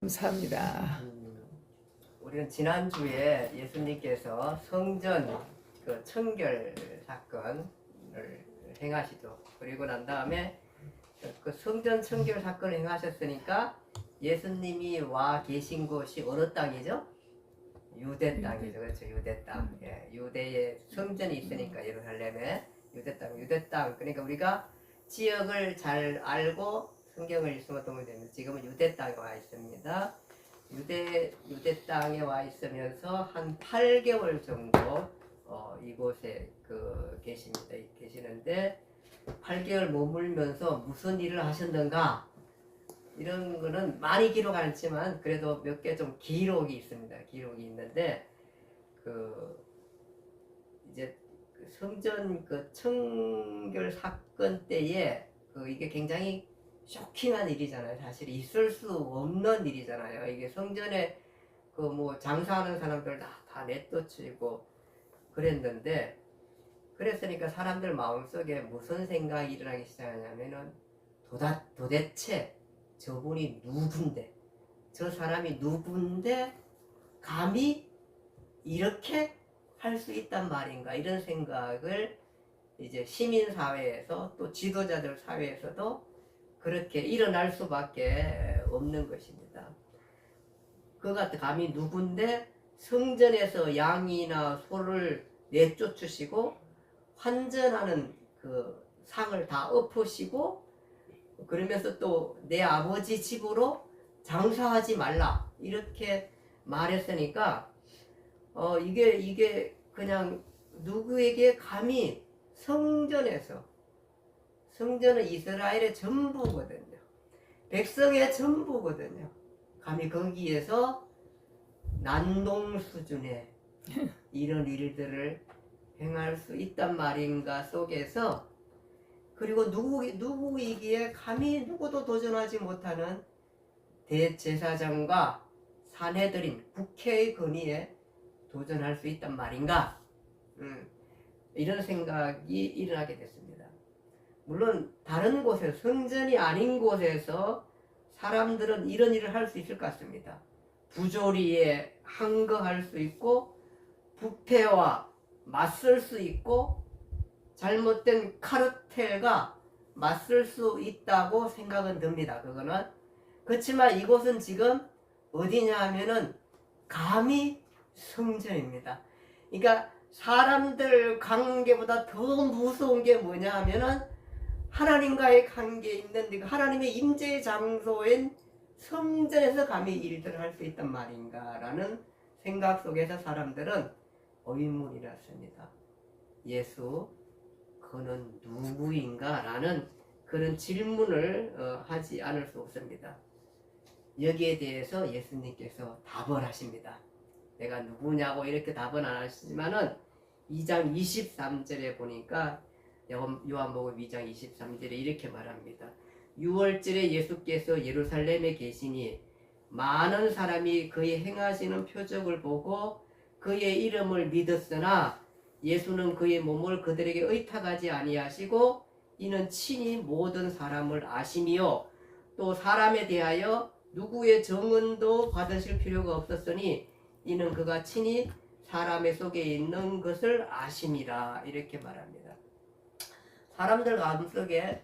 감사합니다. 우리는 지난주에 예수님께서 성전 그 청결 사건을 행하시죠. 그리고 난 다음에 그 성전 청결 사건을 행하셨으니까 예수님이 와 계신 곳이 어느 땅이죠? 유대 땅이죠. 그렇죠. 유대 땅. 예, 유대에 성전이 있으니까 예루살렘에 유대 땅. 그러니까 우리가 지역을 잘 알고 성경을 읽으면 도움이 됩니다. 지금은 유대 땅에 와 있습니다. 유대 땅에 와 있으면서 한 8개월 정도 이곳에 계시는데 8개월 머물면서 무슨 일을 하셨는가 이런 거는 많이 기록 않지만 그래도 몇 개 좀 기록이 있습니다. 기록이 있는데 이제 성전 청결 사건 때에 이게 굉장히 쇼킹한 일이잖아요. 사실 있을 수 없는 일이잖아요. 이게 성전에 뭐 장사하는 사람들 다 내쫓이고 그랬는데 그랬으니까 사람들 마음속에 무슨 생각이 일어나기 시작하냐면은 도대체 저분이 누군데 저 사람이 누군데 감히 이렇게 할 수 있단 말인가 이런 생각을 이제 시민사회에서 또 지도자들 사회에서도 그렇게 일어날 수밖에 없는 것입니다. 그가 감히 누군데 성전에서 양이나 소를 내쫓으시고 환전하는 그 상을 다 엎으시고 그러면서 또 내 아버지 집으로 장사하지 말라 이렇게 말했으니까 이게 그냥 누구에게 감히 성전은 이스라엘의 전부거든요. 백성의 전부거든요. 감히 거기에서 난동 수준의 이런 일들을 행할 수 있단 말인가 속에서 그리고 누구이기에 감히 누구도 도전하지 못하는 대제사장과 산헤드린 국회의 건의에 도전할 수 있단 말인가 이런 생각이 일어나게 됐습니다. 물론 다른 곳에서 성전이 아닌 곳에서 사람들은 이런 일을 할 수 있을 것 같습니다. 부조리에 항거할 수 있고 부패와 맞설 수 있고 잘못된 카르텔과 맞설 수 있다고 생각은 듭니다. 그거는 그렇지만 이곳은 지금 어디냐 하면은 감히 성전입니다. 그러니까 사람들 관계보다 더 무서운 게 뭐냐 하면은 하나님과의 관계에 있는 하나님의 임재의 장소인 성전에서 감히 일들을 할 수 있단 말인가라는 생각 속에서 사람들은 의문이 났습니다. 예수, 그는 누구인가? 라는 그런 질문을 하지 않을 수 없습니다. 여기에 대해서 예수님께서 답을 하십니다. 내가 누구냐고 이렇게 답은 안 하시지만은 2장 23절에 보니까 요한복음 2장 23절에 이렇게 말합니다. 6월절에 예수께서 예루살렘에 계시니 많은 사람이 그의 행하시는 표적을 보고 그의 이름을 믿었으나 예수는 그의 몸을 그들에게 의탁하지 아니하시고 이는 친히 모든 사람을 아심이요 또 사람에 대하여 누구의 정언도 받으실 필요가 없었으니 이는 그가 친히 사람의 속에 있는 것을 아심이라 이렇게 말합니다. 사람들 마음속에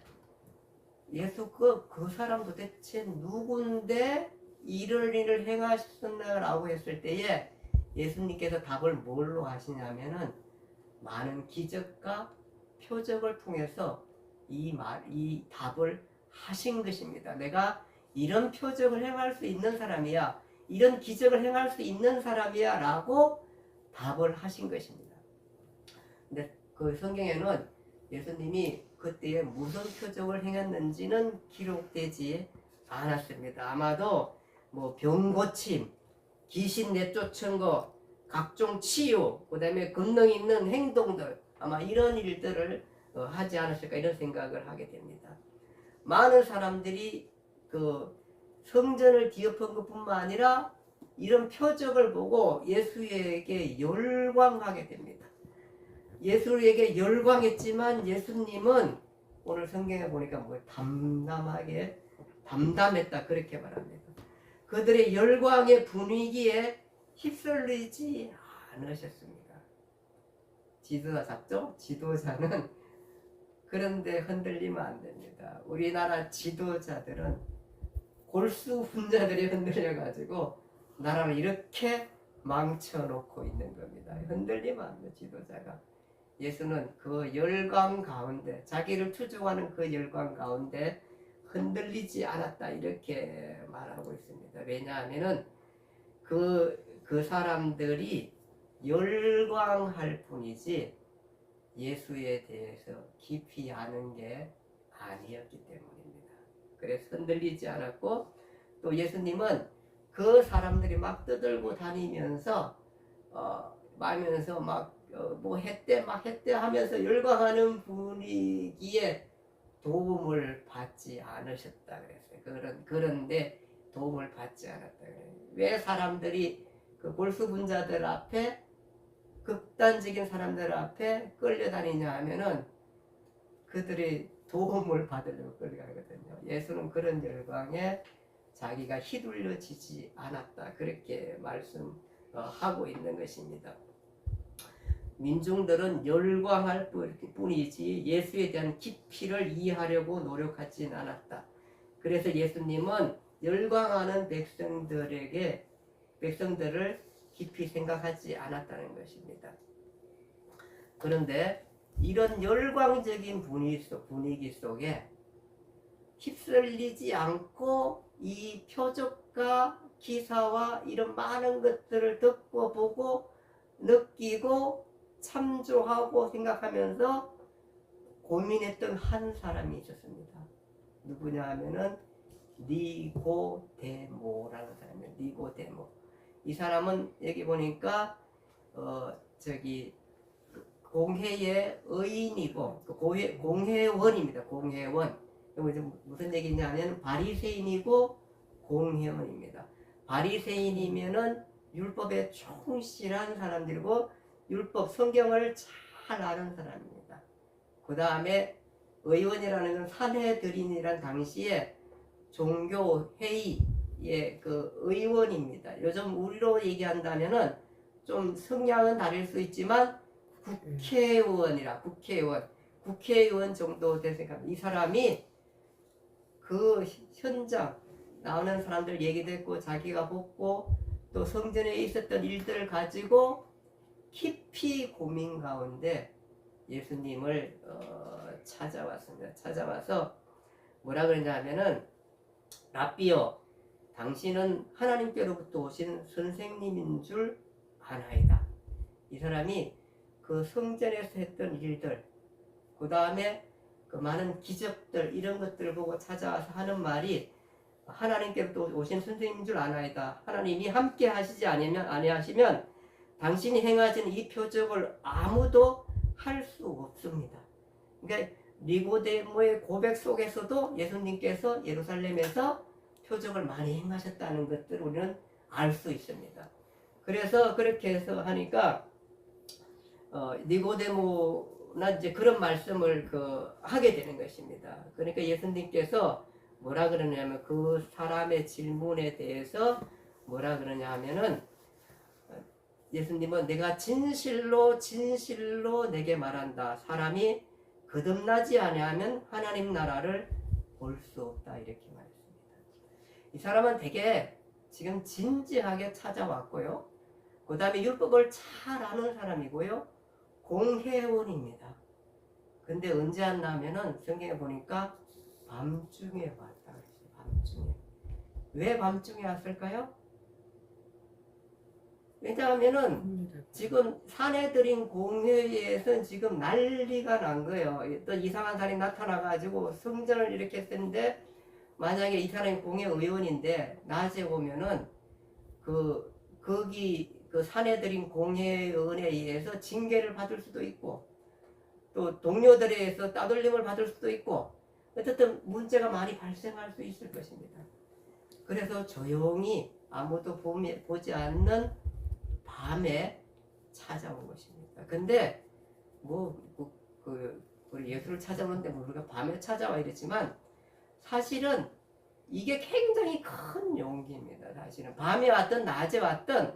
예수 그 사람 도대체 누군데 이런 일을 행하셨나라고 했을 때에 예수님께서 답을 뭘로 하시냐면은 많은 기적과 표적을 통해서 이 답을 하신 것입니다. 내가 이런 표적을 행할 수 있는 사람이야, 이런 기적을 행할 수 있는 사람이야 라고 답을 하신 것입니다. 근데 그 성경에는 예수님이 그때에 무슨 표적을 행했는지는 기록되지 않았습니다. 아마도 뭐 병고침, 귀신 내쫓은 거, 각종 치유, 그 다음에 권능 있는 행동들 아마 이런 일들을 하지 않았을까 이런 생각을 하게 됩니다. 많은 사람들이 그 성전을 뒤엎은 것뿐만 아니라 이런 표적을 보고 예수에게 열광하게 됩니다. 예수에게 열광했지만 예수님은 오늘 성경에 보니까 담담했다 그렇게 말합니다. 그들의 열광의 분위기에 휩쓸리지 않으셨습니다. 지도자 잡죠? 지도자는 그런데 흔들리면 안 됩니다. 우리나라 지도자들은 골수 분자들이 흔들려가지고 나라를 이렇게 망쳐놓고 있는 겁니다. 흔들리면 안 돼, 지도자가. 예수는 그 열광 가운데, 자기를 추종하는 그 열광 가운데 흔들리지 않았다, 이렇게 말하고 있습니다. 왜냐하면은 그 사람들이 열광할 뿐이지 예수에 대해서 깊이 아는 게 아니었기 때문입니다. 그래서 흔들리지 않았고, 또 예수님은 그 사람들이 막 떠들고 다니면서 뭐 했대 하면서 열광하는 분위기에 도움을 받지 않으셨다 그랬어요. 그런데 도움을 받지 않았다 그래요. 왜 사람들이 그 골수분자들 앞에, 극단적인 사람들 앞에 끌려다니냐 하면은 그들이 도움을 받으려고 끌려가거든요. 예수는 그런 열광에 자기가 휘둘려지지 않았다, 그렇게 말씀하고 있는 것입니다. 민중들은 열광할 뿐이지 예수에 대한 깊이를 이해하려고 노력하진 않았다. 그래서 예수님은 열광하는 백성들을 깊이 생각하지 않았다는 것입니다. 그런데 이런 열광적인 분위기 속에 휩쓸리지 않고 이 표적과 기사와 이런 많은 것들을 듣고 보고 느끼고 참조하고 생각하면서 고민했던 한 사람이 있었습니다. 누구냐 하면은 니고데모라는 사람이에요. 니고데모. 이 사람은 여기 보니까 공회의 의인이고 공회원입니다. 공회원. 무슨 얘기냐면 바리새인이고 공회원입니다. 바리새인이면은 율법에 충실한 사람들이고 율법 성경을 잘 아는 사람입니다. 그 다음에 의원이라는 건 산헤드린이란 당시에 종교 회의의 그 의원입니다. 요즘 우리로 얘기한다면은 좀 성향은 다를 수 있지만 국회의원 정도 되니까 이 사람이 그 현장 나오는 사람들 얘기 듣고 자기가 보고 또 성전에 있었던 일들을 가지고 깊이 고민 가운데 예수님을 찾아왔습니다. 찾아와서 뭐라 그러냐면은 라삐여, 당신은 하나님께로부터 오신 선생님인 줄 아나이다. 이 사람이 그 성전에서 했던 일들, 그 다음에 그 많은 기적들, 이런 것들을 보고 찾아와서 하는 말이 하나님께로부터 오신 선생님인 줄 아나이다. 하나님이 함께 하시지 아니하시면 당신이 행하신 이 표적을 아무도 할 수 없습니다. 그러니까 니고데모의 고백 속에서도 예수님께서 예루살렘에서 표적을 많이 행하셨다는 것들을 우리는 알 수 있습니다. 그래서 그렇게 해서 하니까 니고데모나 이제 그런 말씀을 하게 되는 것입니다. 그러니까 예수님께서 뭐라 그러냐면 그 사람의 질문에 대해서 뭐라 그러냐 하면은 예수님은 내가 진실로 내게 말한다. 사람이 거듭나지 아니하면 하나님 나라를 볼 수 없다. 이렇게 말했습니다. 이 사람은 되게 지금 진지하게 찾아왔고요. 그 다음에 율법을 잘 아는 사람이고요. 공회원입니다. 근데 언제 왔냐면은 성경에 보니까 밤중에 왔다 그랬어요. 밤중에. 왜 밤중에 왔을까요? 왜냐하면은 지금 산헤드린 공회에서 지금 난리가 난 거예요. 또 이상한 사람이 나타나가지고 성전을 이렇게 했는데 만약에 이 사람이 공회 의원인데 낮에 오면은 거기 그 산헤드린 공회의원에 의해서 징계를 받을 수도 있고 또 동료들에 의해서 따돌림을 받을 수도 있고 어쨌든 문제가 많이 발생할 수 있을 것입니다. 그래서 조용히 아무도 보지 않는 밤에 찾아온 것입니다. 근데 우리 예수를 찾아오는데 우리가 밤에 찾아와 이랬지만 사실은 이게 굉장히 큰 용기입니다. 사실은 밤에 왔든 낮에 왔든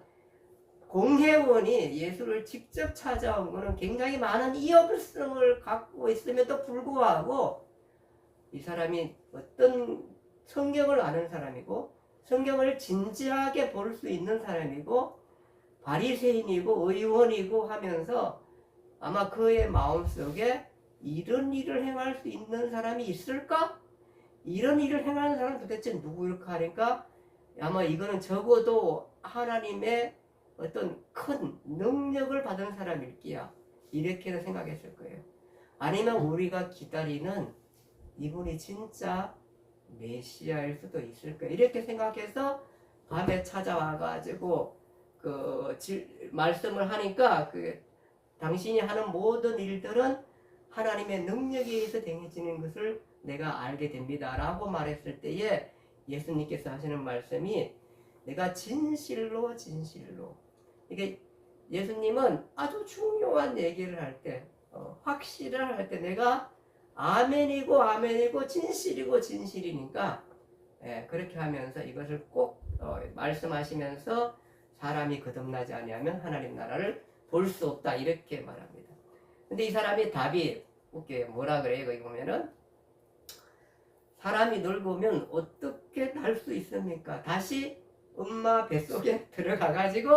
공회원이 예수를 직접 찾아온 것은 굉장히 많은 위험성을 갖고 있음에도 불구하고 이 사람이 어떤 성경을 아는 사람이고 성경을 진지하게 볼 수 있는 사람이고 바리새인이고 의원이고 하면서 아마 그의 마음속에 이런 일을 행할 수 있는 사람이 있을까? 이런 일을 행하는 사람은 도대체 누구일까 하니까 아마 이거는 적어도 하나님의 어떤 큰 능력을 받은 사람일기야, 이렇게 생각했을 거예요. 아니면 우리가 기다리는 이분이 진짜 메시아일 수도 있을 거예요. 이렇게 생각해서 밤에 찾아와 가지고 말씀을 하니까 당신이 하는 모든 일들은 하나님의 능력에 의해서 행해지는 것을 내가 알게 됩니다 라고 말했을 때에 예수님께서 하시는 말씀이 내가 진실로 이게 예수님은 아주 중요한 얘기를 할 때 확실을 할 때 내가 아멘이고 진실이니까 그렇게 하면서 이것을 꼭 말씀하시면서 사람이 거듭나지 아니하면 하나님 나라를 볼 수 없다 이렇게 말합니다. 근데 이 사람이 답이 웃겨요. 뭐라 그래요? 거기 보면은 사람이 늙으면 어떻게 날 수 있습니까? 다시 엄마 뱃속에 들어가 가지고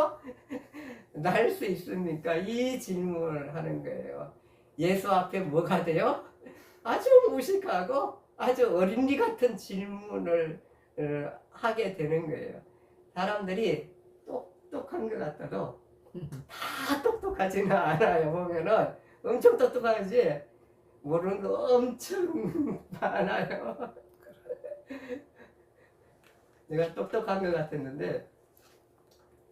날 수 있습니까? 이 질문을 하는 거예요. 예수 앞에 뭐가 돼요? 아주 무식하고 아주 어린이 같은 질문을 하게 되는 거예요. 사람들이 똑똑한 것 같아도 다 똑똑하지는 않아요. 보면은 엄청 똑똑하지 모르는 거 엄청 많아요. 내가 똑똑한 것 같았는데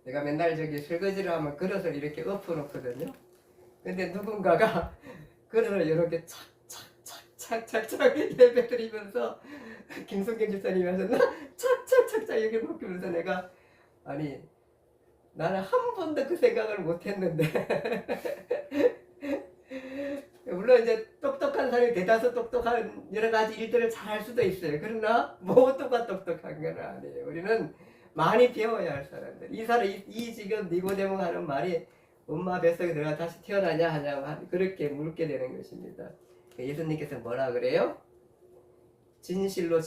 내가 맨날 저기 설거지를 하면 그릇을 이렇게 엎어놓거든요. 근데 누군가가 그릇을 이렇게 착착착착 예배 드리면서 김성경 집사님이 하셨나? 착착착착 이렇게 놓으면서 내가 아니 나는 한 번도 그 생각을 못 했는데 물론 이제 똑똑한 사람이 대다수 똑똑한 여러 가지 일들을 잘 할 수도 있어요. 그러나 모두가 똑똑한 건 아니에요. 우리는 많이 배워야 할 사람들. 이 지금 니고데모 하는 말이 엄마 뱃속에 들어가 다시 태어나냐 하냐고 그렇게 묻게 되는 것입니다. 예수님께서 뭐라 그래요? 진실로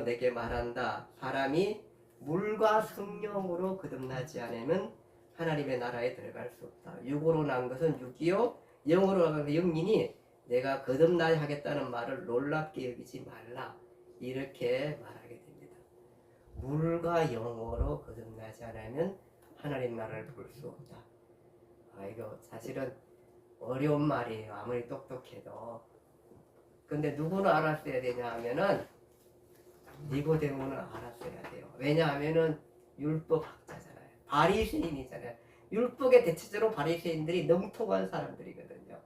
내게 말한다. 사람이 물과 성령으로 거듭나지 않으면 하나님의 나라에 들어갈 수 없다. 육으로 난 것은 육이요 영으로 난 것은 영이니 내가 거듭나야 하겠다는 말을 놀랍게 여기지 말라. 이렇게 말하게 됩니다. 물과 영으로 거듭나지 않으면 하나님 나라를 볼 수 없다. 이거 사실은 어려운 말이에요. 아무리 똑똑해도. 근데 누구는 알았어야 되냐 하면은 니고데모는 알았어야 돼요. 왜냐하면은 율법학자잖아요. 바리새인이잖아요. 율법에 대체적으로 바리새인들이 능통한 사람들이거든요.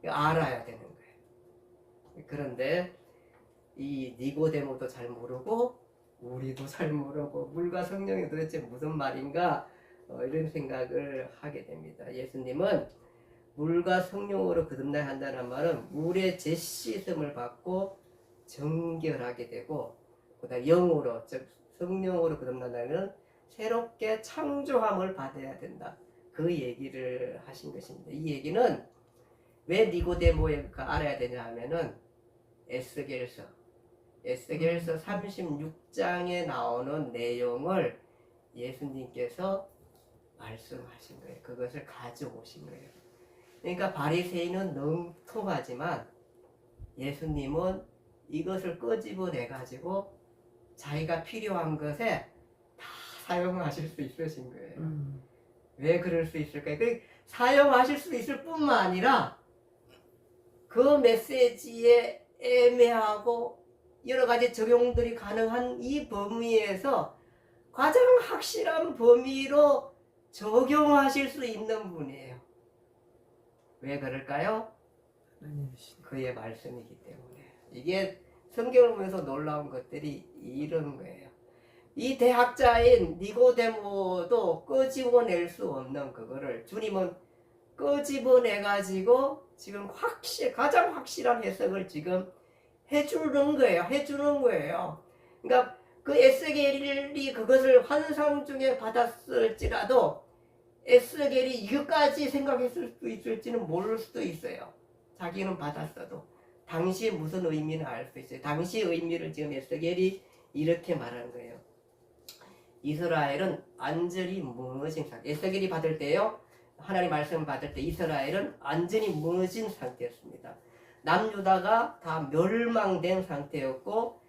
알아야 되는 거예요. 그런데 이 니고데모도 잘 모르고 우리도 잘 모르고 물과 성령이 도대체 무슨 말인가 이런 생각을 하게 됩니다. 예수님은 물과 성령으로 거듭나야 한다는 말은 물의 재씻음을 받고 정결하게 되고 그다음 영으로 즉 성령으로 거듭난다면 새롭게 창조함을 받아야 된다. 그 얘기를 하신 것입니다. 이 얘기는 왜 니고데모가 알아야 되냐 하면은 에스겔서 36장에 나오는 내용을 예수님께서 말씀하신 거예요. 그것을 가져오신 거예요. 그러니까 바리새인은 능통하지만 예수님은 이것을 끄집어내 가지고 자기가 필요한 것에 다 사용하실 수 있으신 거예요. 왜 그럴 수 있을까요? 사용하실 수 있을 뿐만 아니라 그 메시지에 애매하고 여러 가지 적용들이 가능한 이 범위에서 가장 확실한 범위로 적용하실 수 있는 분이에요. 왜 그럴까요? 그의 말씀이기 때문에. 이게 성경을 보면서 놀라운 것들이 이런 거예요. 이 대학자인 니고데모도 끄집어낼 수 없는 그거를 주님은 끄집어내가지고 지금 가장 확실한 해석을 지금 해주는 거예요. 그러니까 그 에스겔이 그것을 환상 중에 받았을지라도 에스겔이 이것까지 생각했을 수도 있을지는 모를 수도 있어요. 자기는 받았어도 당시 무슨 의미는 알 수 있어요. 당시 의미를 지금 에스겔이 이렇게 말하는 거예요. 이스라엘은 완전히 무너진 상태. 에스겔이 받을 때요, 하나님 말씀을 받을 때 이스라엘은 완전히 무너진 상태였습니다. 남유다가 다 멸망된 상태였고,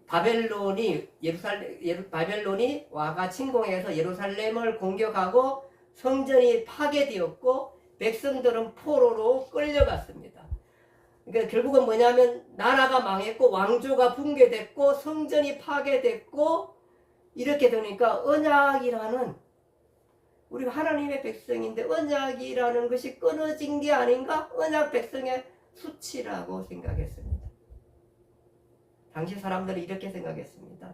바벨론이 와가 침공해서 예루살렘을 공격하고 성전이 파괴되었고 백성들은 포로로 끌려갔습니다. 그러니까 결국은 뭐냐면 나라가 망했고 왕조가 붕괴됐고 성전이 파괴됐고 이렇게 되니까 언약이라는, 우리가 하나님의 백성인데 언약이라는 것이 끊어진 게 아닌가? 언약 백성의 수치라고 생각했습니다. 당시 사람들은 이렇게 생각했습니다.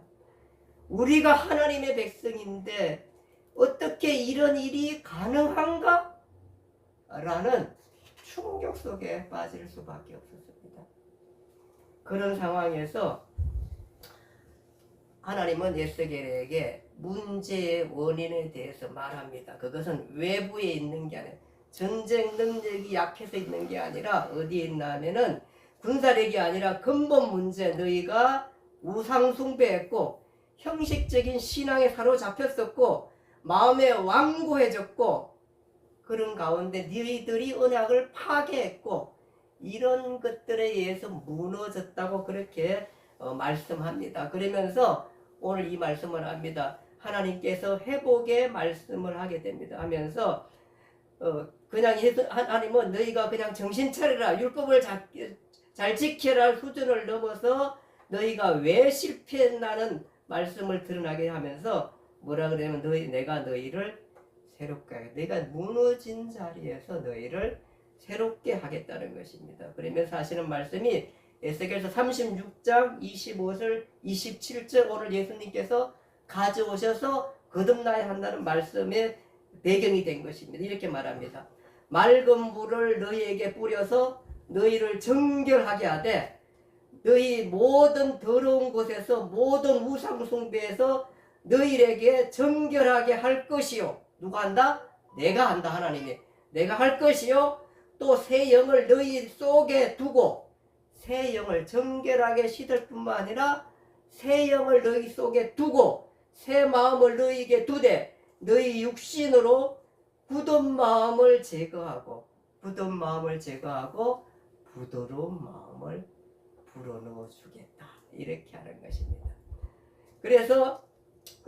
우리가 하나님의 백성인데 어떻게 이런 일이 가능한가? 라는 충격 속에 빠질 수밖에 없었습니다. 그런 상황에서 하나님은 에스겔에게 문제의 원인에 대해서 말합니다. 그것은 외부에 있는 게 아니라, 전쟁 능력이 약해서 있는 게 아니라 어디에 있나 하면은 군사력이 아니라 근본 문제, 너희가 우상 숭배했고 형식적인 신앙에 사로잡혔었고 마음에 완고해졌고 그런 가운데 너희들이 언약을 파괴했고 이런 것들에 의해서 무너졌다고 그렇게 말씀합니다. 그러면서 오늘 이 말씀을 합니다. 하나님께서 회복의 말씀을 하게 됩니다. 하면서 그냥 하나님은 너희가 그냥 정신 차리라, 율법을 잘 지켜라 수준을 넘어서 너희가 왜 실패했나는 말씀을 드러나게 하면서 뭐라 그러냐면 내가 너희를 새롭게 하겠다. 내가 무너진 자리에서 너희를 새롭게 하겠다는 것입니다. 그러면서 하시는 말씀이 에스겔서 36장 25절 27절 오늘 예수님께서 가져오셔서 거듭나야 한다는 말씀의 배경이 된 것입니다. 이렇게 말합니다. 맑은 물을 너희에게 뿌려서 너희를 정결하게 하되 너희 모든 더러운 곳에서 모든 우상 숭배에서 너희에게 정결하게 할 것이요. 누가 한다? 내가 한다. 하나님이 내가 할 것이요. 또 새 영을 너희 속에 두고, 새 영을 정결하게 씻을 뿐만 아니라 새 영을 너희 속에 두고 새 마음을 너희에게 두되 너희 육신으로 굳은 마음을 제거하고 부드러운 마음을 불어넣어 주겠다. 이렇게 하는 것입니다. 그래서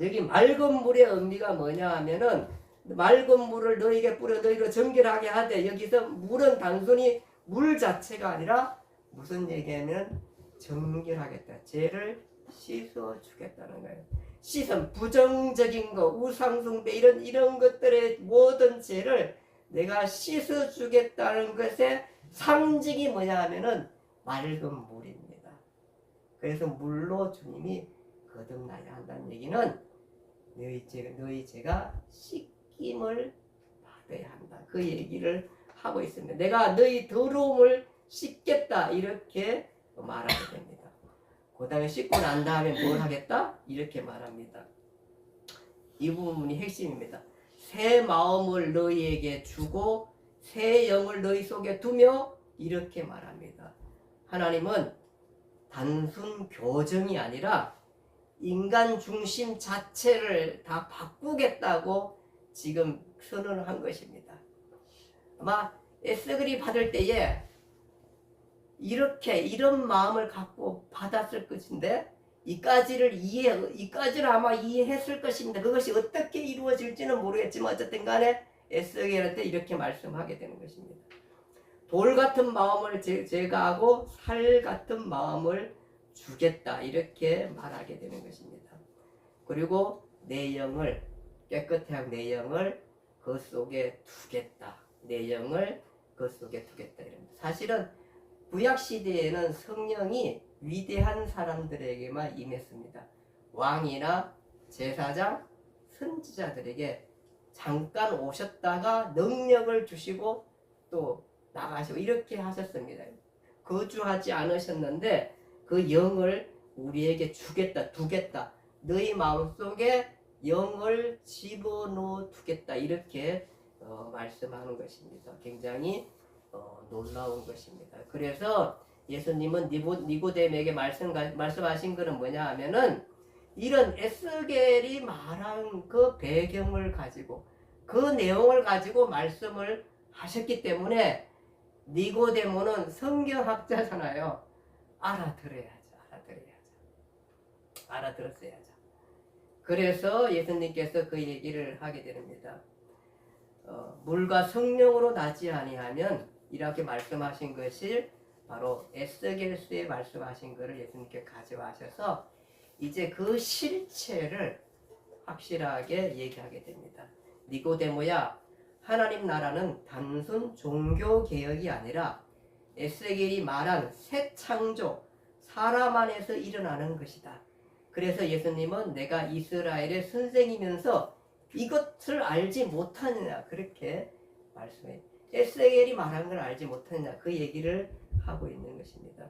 여기 맑은 물의 의미가 뭐냐 하면은 맑은 물을 너희에게 뿌려 너희로 정결하게 하되, 여기서 물은 단순히 물 자체가 아니라 무슨 얘기냐면 정결하겠다. 죄를 씻어 주겠다는 거예요. 씻은 부정적인 거, 우상숭배 이런 것들의 모든 죄를 내가 씻어 주겠다는 것의 상징이 뭐냐 하면은 맑은 물입니다. 그래서 물로 주님이 거듭나야 한다는 얘기는 너희 죄가 씻김을 받아야 한다. 그 얘기를 하고 있습니다. 내가 너희 더러움을 씻겠다 이렇게 말하게 됩니다. 그 다음에 씻고 난 다음에 뭘 하겠다? 이렇게 말합니다. 이 부분이 핵심입니다. 새 마음을 너희에게 주고 새 영을 너희 속에 두며 이렇게 말합니다. 하나님은 단순 교정이 아니라 인간 중심 자체를 다 바꾸겠다고 지금 선언을 한 것입니다. 아마 에스겔이 받을 때에 이런 마음을 갖고 받았을 것인데 이까지를 아마 이해했을 것입니다. 그것이 어떻게 이루어질지는 모르겠지만 어쨌든 간에 에스겔한테 이렇게 말씀하게 되는 것입니다. 돌 같은 마음을 제거하고 살 같은 마음을 주겠다 이렇게 말하게 되는 것입니다. 그리고 내 영을 깨끗하게 하고 내 영을 그 속에 두겠다. 내 영을 그 속에 두겠다 이럽니다. 사실은 구약 시대에는 성령이 위대한 사람들에게만 임했습니다. 왕이나 제사장, 선지자들에게 잠깐 오셨다가 능력을 주시고 또 나가시고 이렇게 하셨습니다. 거주하지 않으셨는데 그 영을 우리에게 주겠다, 두겠다. 너희 마음속에 영을 집어넣어 두겠다 이렇게 말씀하는 것입니다. 굉장히 놀라운 것입니다. 그래서 예수님은 니고데모에게 말씀하신 것은 뭐냐 하면은 이런 에스겔이 말한 그 배경을 가지고 그 내용을 가지고 말씀을 하셨기 때문에 니고데모는 성경학자잖아요. 알아들었어야죠. 그래서 예수님께서 그 얘기를 하게 됩니다. 물과 성령으로 나지 아니하면 이렇게 말씀하신 것이 바로 에스겔서에 말씀하신 것을 예수님께 가져와셔서 이제 그 실체를 확실하게 얘기하게 됩니다. 니고데모야, 하나님 나라는 단순 종교 개혁이 아니라 에스겔이 말한 새 창조, 사람 안에서 일어나는 것이다. 그래서 예수님은 내가 이스라엘의 선생이면서 이것을 알지 못하느냐 그렇게 말씀해요. 에스겔이 말한 걸 알지 못하느냐 그 얘기를 하고 있는 것입니다.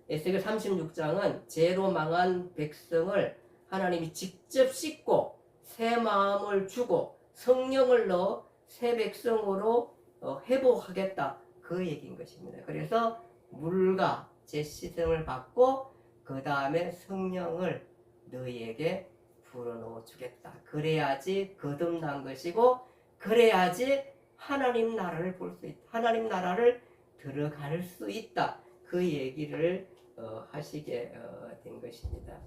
에스겔 36장은 죄로 망한 백성을 하나님이 직접 씻고 새 마음을 주고 성령을 넣어 새 백성으로 회복하겠다 그 얘기인 것입니다. 그래서 물과 제 씻음을 받고 그 다음에 성령을 너희에게 불어넣어 주겠다. 그래야지 거듭난 것이고 그래야지 하나님 나라를 볼 수 있다. 하나님 나라를 들어갈 수 있다. 그 얘기를 하시게 된 것입니다.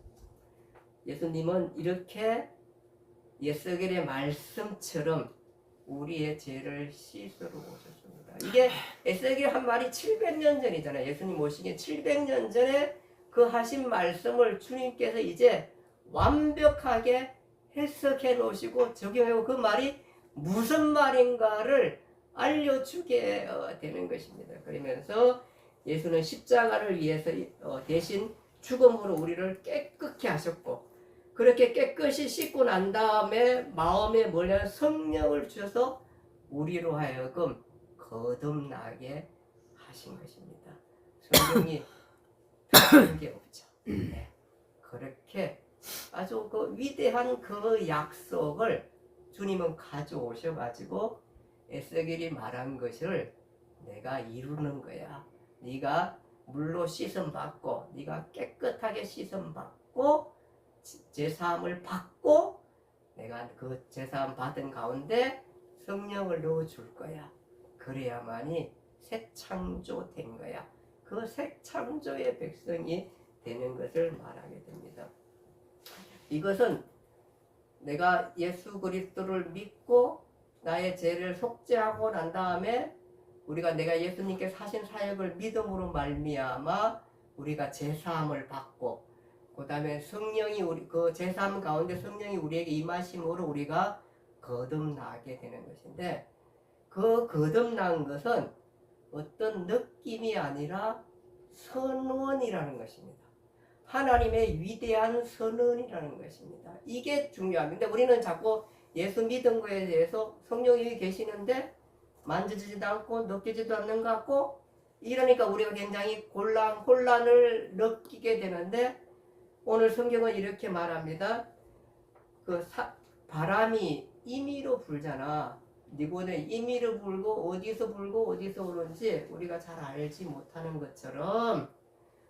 예수님은 이렇게 에스겔의 말씀처럼 우리의 죄를 씻으러 오셨습니다. 이게 에스겔 한 말이 700년 전이잖아요. 예수님 오시기 700년 전에 그 하신 말씀을 주님께서 이제 완벽하게 해석해 놓으시고 적용하고 그 말이 무슨 말인가를 알려주게 되는 것입니다. 그러면서 예수는 십자가를 위해서 대신 죽음으로 우리를 깨끗게 하셨고 그렇게 깨끗이 씻고 난 다음에 마음에 성령을 주셔서 우리로 하여금 거듭나게 하신 것입니다. 성령이 다른 게 없죠. 네. 그렇게 아주 그 위대한 그 약속을 주님은 가져오셔가지고 에스겔이 말한 것을 내가 이루는 거야. 네가 물로 씻음 받고 네가 깨끗하게 씻음 받고 제사함을 받고 내가 그 제사함 받은 가운데 성령을 넣어줄 거야. 그래야만이 새 창조된 거야. 그 새 창조의 백성이 되는 것을 말하게 됩니다. 이것은 내가 예수 그리스도를 믿고 나의 죄를 속죄하고 난 다음에 내가 예수님께서 하신 사역을 믿음으로 말미암아 우리가 제사함을 받고 그 다음에 성령이 그 제사함 가운데 성령이 우리에게 임하심으로 우리가 거듭나게 되는 것인데 그 거듭난 것은 어떤 느낌이 아니라 선언이라는 것입니다. 하나님의 위대한 선언이라는 것입니다. 이게 중요합니다. 우리는 자꾸 예수 믿은 거에 대해서 성령이 계시는데 만져지지도 않고 느끼지도 않는 것 같고 이러니까 우리가 굉장히 혼란을 느끼게 되는데 오늘 성경은 이렇게 말합니다. 바람이 임의로 불잖아. 니고는 임의로 불고 어디서 오는지 우리가 잘 알지 못하는 것처럼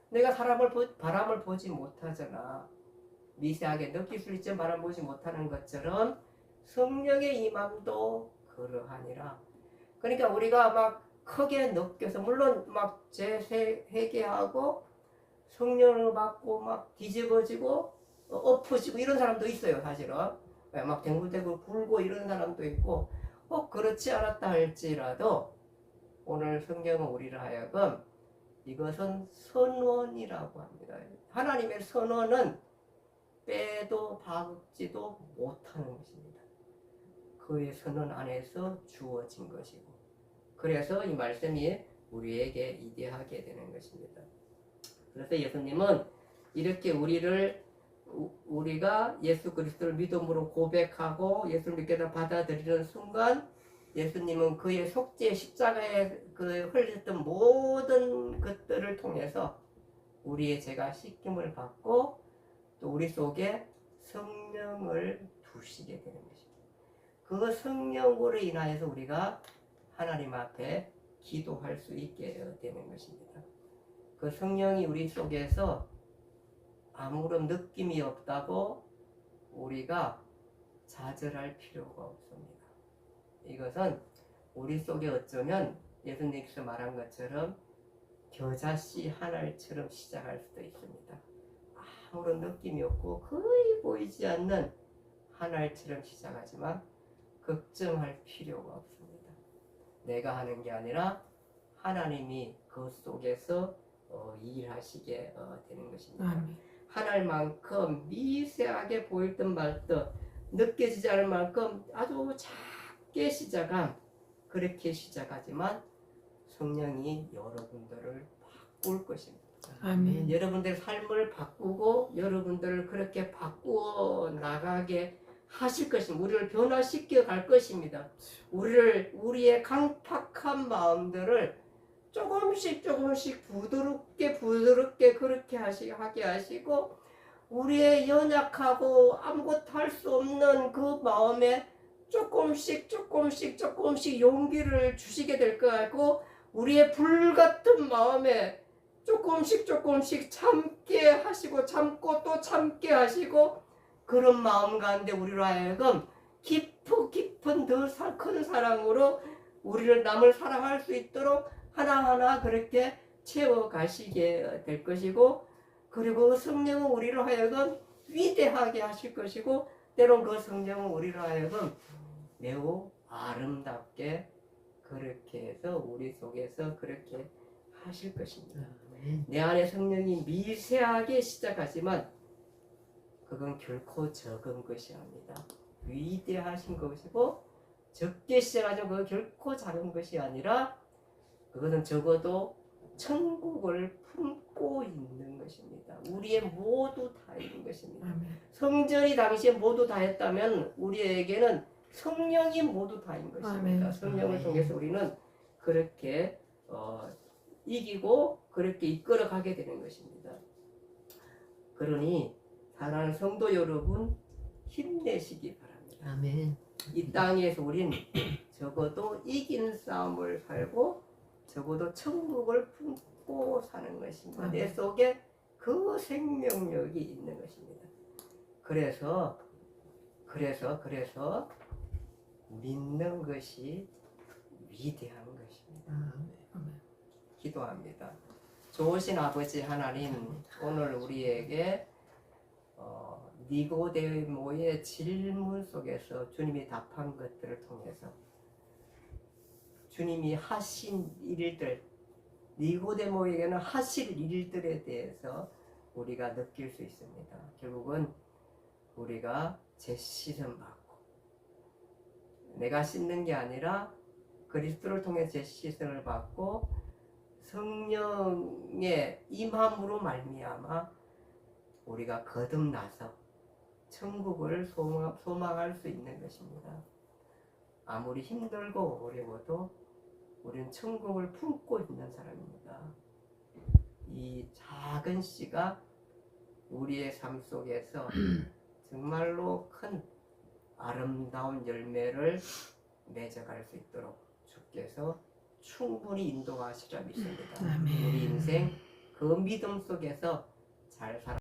내가 바람을 보지 못하잖아. 미세하게 느낄 수 있지만 바람 보지 못하는 것처럼 성령의 임함도 그러하니라. 그러니까 우리가 막 크게 느껴서 물론 막 회개하고 성령을 받고 막 뒤집어지고 엎어지고 이런 사람도 있어요. 사실은 막 댕굴댕굴 굴고 이런 사람도 있고 그렇지 않았다 할지라도 오늘 성경은 우리를 하여금 이것은 선언이라고 합니다. 하나님의 선언은 빼도 박지도 못하는 것입니다. 그의 선언 안에서 주어진 것이고 그래서 이 말씀이 우리에게 이대하게 되는 것입니다. 그래서 예수님은 이렇게 우리가 예수 그리스도를 믿음으로 고백하고 예수를 믿게 받아들이는 순간 예수님은 그의 속죄 십자가에 흘렸던 모든 것들을 통해서 우리의 죄가 씻김을 받고 또 우리 속에 성령을 두시게 되는 것입니다. 그 성령으로 인하여서 우리가 하나님 앞에 기도할 수 있게 되는 것입니다. 그 성령이 우리 속에서 아무런 느낌이 없다고 우리가 좌절할 필요가 없습니다. 이것은 우리 속에 어쩌면 예수님께서 말한 것처럼 겨자씨 하나처럼 시작할 수도 있습니다. 아무런 느낌이 없고 거의 보이지 않는 하나처럼 시작하지만 걱정할 필요가 없습니다. 내가 하는 게 아니라 하나님이 그 속에서 일하시게 되는 것입니다. 아멘. 하늘만큼 미세하게 보일 듯 말 듯 느껴지지 않을 만큼 아주 작게 시작한 그렇게 시작하지만 성령이 여러분들을 바꿀 것입니다. 아멘. 여러분들의 삶을 바꾸고 여러분들을 그렇게 바꾸어 나가게 하실 것입니다. 우리를 변화시켜 갈 것입니다. 우리의 강팍한 마음들을 조금씩 부드럽게 그렇게 하게 하시고 우리의 연약하고 아무것도 할 수 없는 그 마음에 조금씩 용기를 주시게 될 것 같고 우리의 불같은 마음에 조금씩 참게 하시고 참고 또 참게 하시고 그런 마음 가운데 우리로 하여금 깊은 더 큰 사랑으로 우리를 남을 사랑할 수 있도록 하나하나 그렇게 채워 가시게 될 것이고 그리고 성령은 우리로 하여금 위대하게 하실 것이고 때론 그 성령은 우리로 하여금 매우 아름답게 그렇게 해서 우리 속에서 그렇게 하실 것입니다. 내 안에 성령이 미세하게 시작하지만 그건 결코 적은 것이 아닙니다. 위대하신 것이고 적게 시작하지만 그건 결코 작은 것이 아니라 그것은 적어도 천국을 품고 있는 것입니다. 우리의 모두 다 있는 것입니다. 아멘. 성전이 당시에 모두 다 했다면 우리에게는 성령이 모두 다인 것입니다. 아멘. 성령을 통해서 우리는 그렇게 이기고 그렇게 이끌어가게 되는 것입니다. 그러니 사랑하는 성도 여러분 힘내시기 바랍니다. 아멘. 이 땅에서 우린 적어도 이기는 싸움을 살고 적어도 천국을 품고 사는 것입니다. 내 속에 그 생명력이 있는 것입니다. 그래서 믿는 것이 위대한 것입니다. 아멘. 기도합니다. 좋으신 아버지 하나님, 오늘 우리에게 니고데모의 질문 속에서 주님이 답한 것들을 통해서 주님이 하신 일들, 니고데모에게는 하실 일들에 대해서 우리가 느낄 수 있습니다. 결국은 우리가 재씻음 받고 내가 씻는 게 아니라 그리스도를 통해 재씻음을 받고 성령의 임함으로 말미암아 우리가 거듭나서 천국을 소망할 수 있는 것입니다. 아무리 힘들고 어려워도 우리는 천국을 품고 있는 사람입니다. 이 작은 씨가 우리의 삶 속에서 정말로 큰 아름다운 열매를 맺어갈 수 있도록 주께서 충분히 인도하시리라 믿습니다. 아멘. 우리 인생 그 믿음 속에서 잘 살아